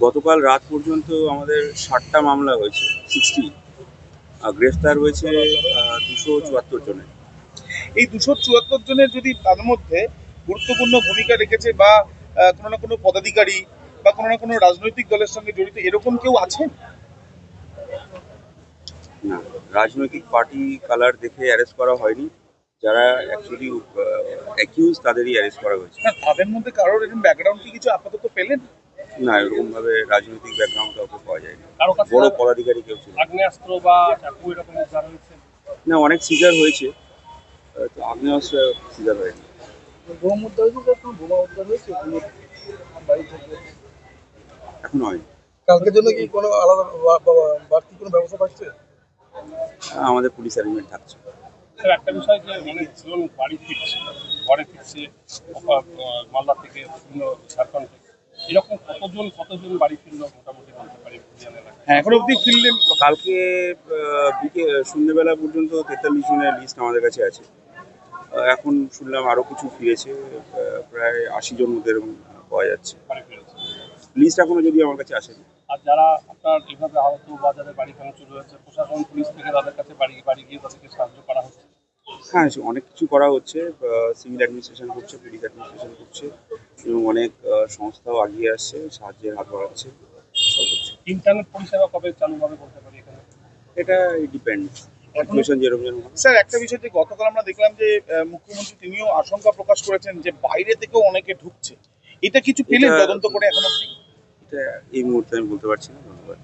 গতকাল রাত পর্যন্ত আমাদের 60টা মামলা হয়েছে, 60। আর গ্রেফতার হয়েছে 274 জনের। এই 274 জনের যদি তার মধ্যে গুরুত্বপূর্ণ ভূমিকা রেখেছে বা কোনো না কোনো পদাধিকারী বা কোনো না কোনো রাজনৈতিক দলের সঙ্গে জড়িত এরকম কেউ আছেন? না, রাজনৈতিক পার্টি কালার দেখে অ্যারেস্ট করা হয়নি। যারা অ্যাকচুয়ালি অ্যাকিউজ তাদেরই অ্যারেস্ট করা হয়েছে। না, তাদের মধ্যে কারোর এরকম ব্যাকগ্রাউন্ড কি কিছু আপাতত পেলেন? না, এরকমভাবে রাজনৈতিক ব্যাকগ্রাউন্ড কাউকে পাওয়া যায়নি। কারো কাছে বড় পদাধিকারী কেউ ছিল। আগ্নেয়াস্ত্র বা চাকু এরকম উদ্ধার হয়েছে? না, অনেক সিজার হয়েছে, তো আগ্নেয়াস্ত্র সিজার হয়নি। বোম উদ্ধার হয়েছে, কোনো বোমা উদ্ধার হয়েছে বাড়ি থেকে? এখন হয়নি। কালকের জন্য কি কোনো আলাদা বাড়তি কোনো ব্যবস্থা থাকছে? আমাদের পুলিশ অ্যারেঞ্জমেন্ট থাকছে। স্যার, একটা বিষয় যে অনেকজন বাড়ি ফিরছে, ঘরে ফিরছে মালদা থেকে, বিভিন্ন ঝাড়খণ্ড থেকে, এরকম কতজন বাড়ি ফিরলো মোটামুটি বলতে পারি? হ্যাঁ, এখন অবধি ফিরলেন? কালকে সন্ধ্যেবেলা পর্যন্ত 43 জনের লিস্ট আমাদের কাছে আছে। এখন শুনলাম আরো কিছু ফিরেছে, প্রায় 80 জন মধ্যে এরকম পাওয়া যাচ্ছে। বাড়ি ফিরেছে। লিস্ট এখনো যদি আমার কাছে আসেনি। আর যারা আপনার এইভাবে আহত বা যাদের বাড়ি ভাঙচুর হয়েছে, প্রশাসন পুলিশ থেকে তাদের কাছে বাড়ি গিয়ে তাদেরকে সাহায্য করা হচ্ছে? হ্যাঁ, অনেক কিছু করা হচ্ছে। সিভিল অ্যাডমিনিস্ট্রেশন করছে, পুলিশ অ্যাডমিনিস্ট্রেশন করছে, এবং অনেক সংস্থাও আগিয়ে আসছে, সাহায্যের হাত বাড়াচ্ছে, সব হচ্ছে। ইন্টারনেট পরিষেবা কবে চালু হবে বলতে পারি এখানে? এটা ডিপেন্ড, সিচুয়েশন যেরকম। স্যার, একটা বিষয় যে গতকাল আমরা দেখলাম যে মুখ্যমন্ত্রী তিনিও আশঙ্কা প্রকাশ করেছেন যে বাইরে থেকেও অনেকে ঢুকছে, এটা কিছু পেলেন তদন্ত করে এখন অবধি? এটা এই মুহূর্তে আমি বলতে পারছি না। ধন্যবাদ।